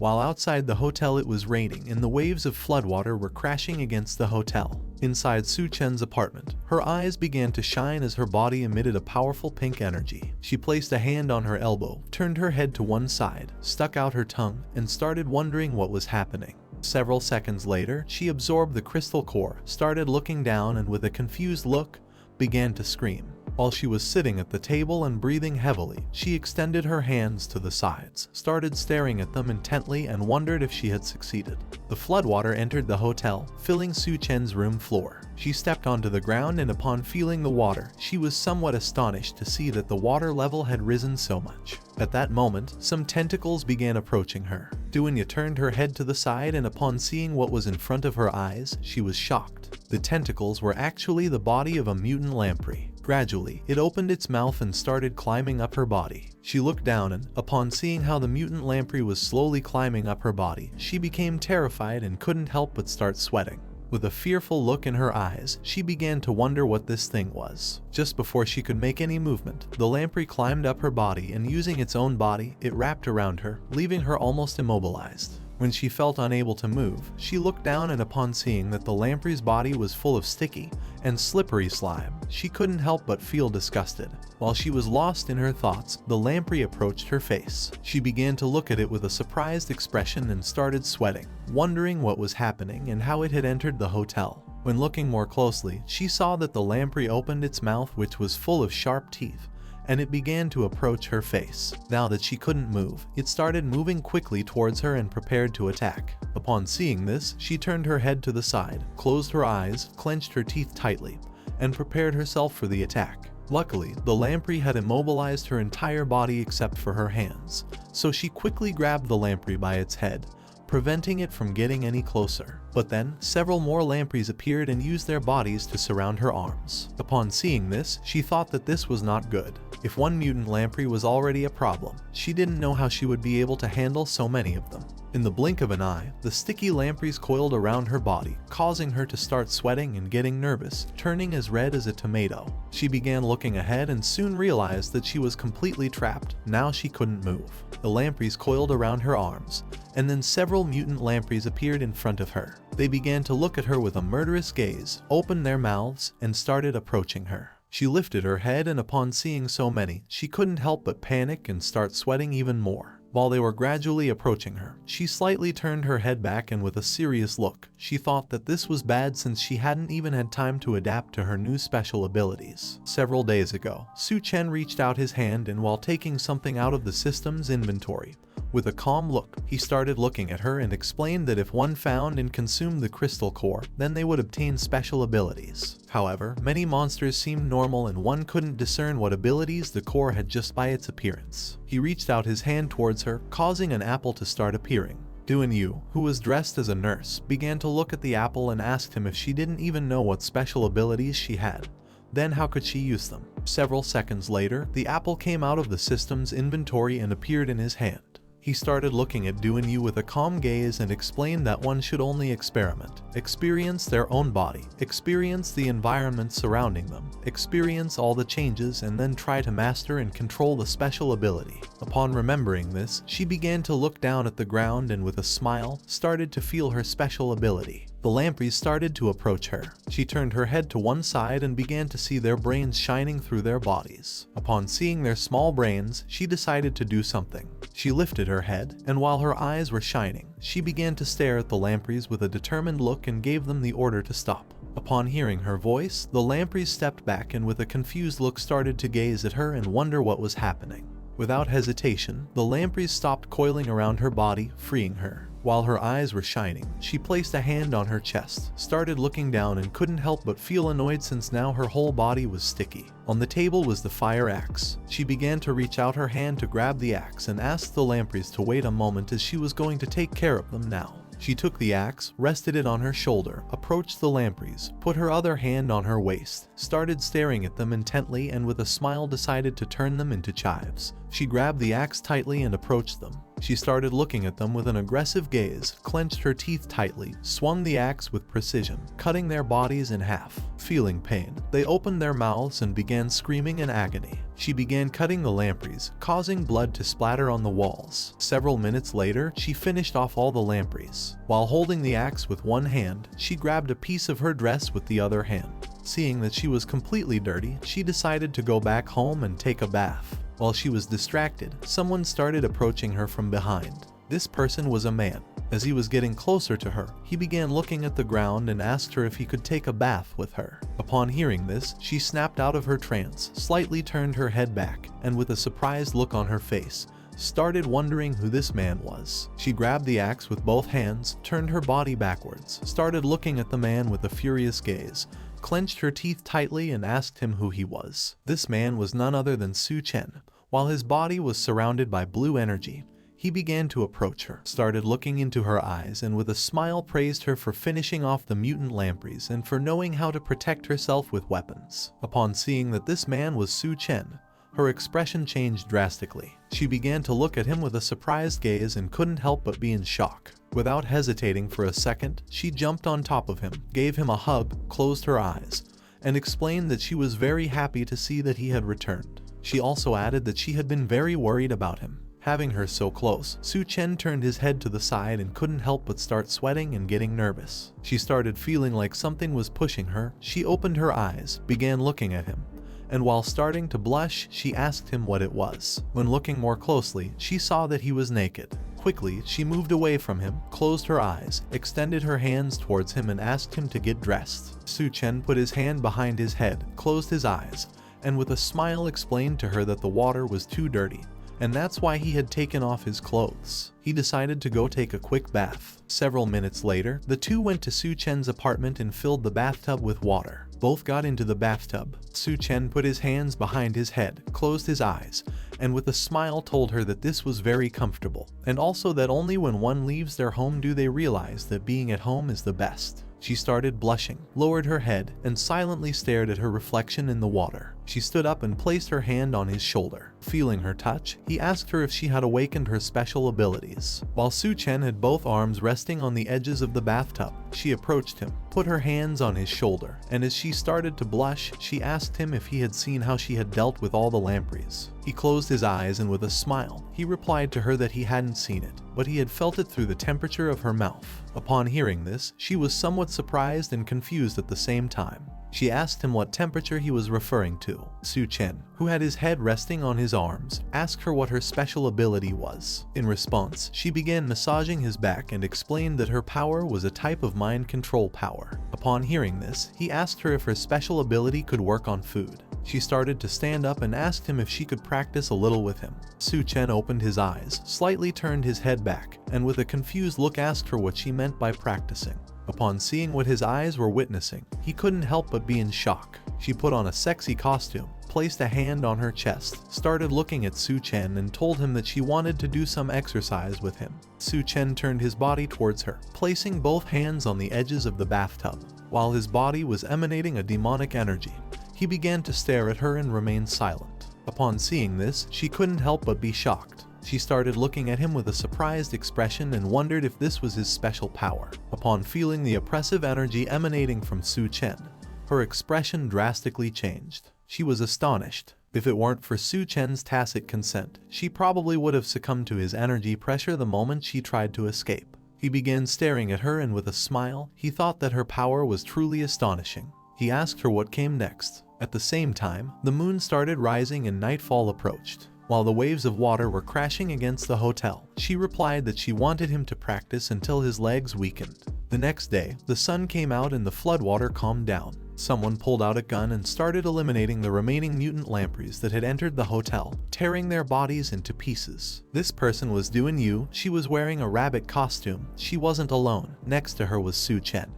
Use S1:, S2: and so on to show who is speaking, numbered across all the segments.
S1: While outside the hotel it was raining and the waves of floodwater were crashing against the hotel. Inside Su-chen's apartment, her eyes began to shine as her body emitted a powerful pink energy. She placed a hand on her elbow, turned her head to one side, stuck out her tongue, and started wondering what was happening. Several seconds later, she absorbed the crystal core, started looking down, and with a confused look, began to scream. While she was sitting at the table and breathing heavily, she extended her hands to the sides, started staring at them intently, and wondered if she had succeeded. The floodwater entered the hotel, filling Su-chen's room floor. She stepped onto the ground, and upon feeling the water, she was somewhat astonished to see that the water level had risen so much. At that moment, some tentacles began approaching her. Doanya turned her head to the side, and upon seeing what was in front of her eyes, she was shocked. The tentacles were actually the body of a mutant lamprey. Gradually, it opened its mouth and started climbing up her body. She looked down and, upon seeing how the mutant lamprey was slowly climbing up her body, she became terrified and couldn't help but start sweating. With a fearful look in her eyes, she began to wonder what this thing was. Just before she could make any movement, the lamprey climbed up her body and using its own body, it wrapped around her, leaving her almost immobilized. When she felt unable to move, she looked down and upon seeing that the lamprey's body was full of sticky and slippery slime, she couldn't help but feel disgusted. While she was lost in her thoughts, the lamprey approached her face. She began to look at it with a surprised expression and started sweating, wondering what was happening and how it had entered the hotel. When looking more closely, she saw that the lamprey opened its mouth, which was full of sharp teeth, and it began to approach her face. Now that she couldn't move, it started moving quickly towards her and prepared to attack. Upon seeing this, she turned her head to the side, closed her eyes, clenched her teeth tightly, and prepared herself for the attack. Luckily, the lamprey had immobilized her entire body except for her hands, so she quickly grabbed the lamprey by its head, preventing it from getting any closer. But then, several more lampreys appeared and used their bodies to surround her arms. Upon seeing this, she thought that this was not good. If one mutant lamprey was already a problem, she didn't know how she would be able to handle so many of them. In the blink of an eye, the sticky lampreys coiled around her body, causing her to start sweating and getting nervous, turning as red as a tomato. She began looking ahead and soon realized that she was completely trapped. Now she couldn't move. The lampreys coiled around her arms, and then several mutant lampreys appeared in front of her. They began to look at her with a murderous gaze, opened their mouths, and started approaching her. She lifted her head, and upon seeing so many, she couldn't help but panic and start sweating even more. While they were gradually approaching her, she slightly turned her head back, and with a serious look, she thought that this was bad since she hadn't even had time to adapt to her new special abilities. Several days ago, Su-chen reached out his hand, and while taking something out of the system's inventory, with a calm look, he started looking at her and explained that if one found and consumed the crystal core, then they would obtain special abilities. However, many monsters seemed normal and one couldn't discern what abilities the core had just by its appearance. He reached out his hand towards her, causing an apple to start appearing. Doanya, who was dressed as a nurse, began to look at the apple and asked him if she didn't even know what special abilities she had. Then how could she use them? Several seconds later, the apple came out of the system's inventory and appeared in his hand. He started looking at Doanya with a calm gaze and explained that one should only experiment, experience their own body, experience the environment surrounding them, experience all the changes, and then try to master and control the special ability. Upon remembering this, she began to look down at the ground and with a smile, started to feel her special ability. The lampreys started to approach her. She turned her head to one side and began to see their brains shining through their bodies. Upon seeing their small brains, she decided to do something. She lifted her head, and while her eyes were shining, she began to stare at the lampreys with a determined look and gave them the order to stop. Upon hearing her voice, the lampreys stepped back and with a confused look started to gaze at her and wonder what was happening. Without hesitation, the lampreys stopped coiling around her body, freeing her. While her eyes were shining, she placed a hand on her chest, started looking down, and couldn't help but feel annoyed since now her whole body was sticky. On the table was the fire axe. She began to reach out her hand to grab the axe and asked the lampreys to wait a moment as she was going to take care of them now. She took the axe, rested it on her shoulder, approached the lampreys, put her other hand on her waist, started staring at them intently, and with a smile decided to turn them into chives. She grabbed the axe tightly and approached them. She started looking at them with an aggressive gaze, clenched her teeth tightly, swung the axe with precision, cutting their bodies in half. Feeling pain, they opened their mouths and began screaming in agony. She began cutting the lampreys, causing blood to splatter on the walls. Several minutes later, she finished off all the lampreys. While holding the axe with one hand, she grabbed a piece of her dress with the other hand. Seeing that she was completely dirty, she decided to go back home and take a bath. While she was distracted, someone started approaching her from behind. This person was a man. As he was getting closer to her, he began looking at the ground and asked her if he could take a bath with her. Upon hearing this, she snapped out of her trance, slightly turned her head back, and with a surprised look on her face, started wondering who this man was. She grabbed the axe with both hands, turned her body backwards, started looking at the man with a furious gaze, clenched her teeth tightly and asked him who he was. This man was none other than Suen. While his body was surrounded by blue energy, he began to approach her, started looking into her eyes, and with a smile praised her for finishing off the mutant lampreys and for knowing how to protect herself with weapons. Upon seeing that this man was Suen, her expression changed drastically. She began to look at him with a surprised gaze and couldn't help but be in shock. Without hesitating for a second, she jumped on top of him, gave him a hug, closed her eyes, and explained that she was very happy to see that he had returned. She also added that she had been very worried about him. Having her so close, Suen turned his head to the side and couldn't help but start sweating and getting nervous. She started feeling like something was pushing her. She opened her eyes, began looking at him, and while starting to blush, she asked him what it was. When looking more closely, she saw that he was naked. Quickly, she moved away from him, closed her eyes, extended her hands towards him and asked him to get dressed. Suen put his hand behind his head, closed his eyes, and with a smile explained to her that the water was too dirty, and that's why he had taken off his clothes. He decided to go take a quick bath. Several minutes later, the two went to Suchen's apartment and filled the bathtub with water. Both got into the bathtub. Suen put his hands behind his head, closed his eyes, and with a smile told her that this was very comfortable, and also that only when one leaves their home do they realize that being at home is the best. She started blushing, lowered her head, and silently stared at her reflection in the water. She stood up and placed her hand on his shoulder. Feeling her touch, he asked her if she had awakened her special abilities. While Suen had both arms resting on the edges of the bathtub, she approached him, put her hands on his shoulder, and as she started to blush, she asked him if he had seen how she had dealt with all the lampreys. He closed his eyes and with a smile, he replied to her that he hadn't seen it, but he had felt it through the temperature of her mouth. Upon hearing this, she was somewhat surprised and confused at the same time. She asked him what temperature he was referring to. Suen, who had his head resting on his arms, asked her what her special ability was. In response, she began massaging his back and explained that her power was a type of mind control power. Upon hearing this, he asked her if her special ability could work on food. She started to stand up and asked him if she could practice a little with him. Suen opened his eyes, slightly turned his head back, and with a confused look asked her what she meant by practicing. Upon seeing what his eyes were witnessing, he couldn't help but be in shock. She put on a sexy costume, placed a hand on her chest, started looking at Suen and told him that she wanted to do some exercise with him. Suen turned his body towards her, placing both hands on the edges of the bathtub. While his body was emanating a demonic energy, he began to stare at her and remain silent. Upon seeing this, she couldn't help but be shocked. She started looking at him with a surprised expression and wondered if this was his special power. Upon feeling the oppressive energy emanating from Suen, her expression drastically changed. She was astonished. If it weren't for Suchen's tacit consent, she probably would have succumbed to his energy pressure the moment she tried to escape. He began staring at her and with a smile, he thought that her power was truly astonishing. He asked her what came next. At the same time, the moon started rising and nightfall approached. While the waves of water were crashing against the hotel, she replied that she wanted him to practice until his legs weakened. The next day, the sun came out and the floodwater calmed down. Someone pulled out a gun and started eliminating the remaining mutant lampreys that had entered the hotel, tearing their bodies into pieces. This person was Duan Yu. She was wearing a rabbit costume. She wasn't alone. Next to her was Suen,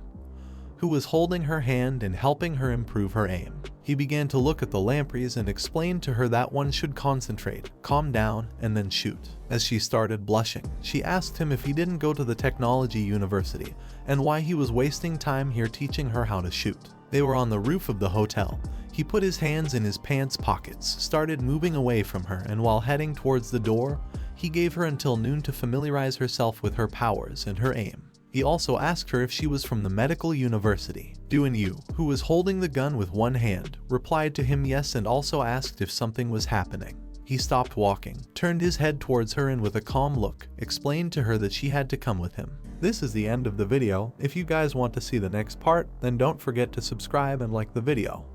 S1: who was holding her hand and helping her improve her aim. He began to look at the lampreys and explained to her that one should concentrate, calm down, and then shoot. As she started blushing, she asked him if he didn't go to the technology university and why he was wasting time here teaching her how to shoot. They were on the roof of the hotel. He put his hands in his pants pockets, started moving away from her, and while heading towards the door, he gave her until noon to familiarize herself with her powers and her aim. He also asked her if she was from the medical university. Doon-yu, who was holding the gun with one hand, replied to him yes and also asked if something was happening. He stopped walking, turned his head towards her and with a calm look, explained to her that she had to come with him. This is the end of the video. If you guys want to see the next part, then don't forget to subscribe and like the video.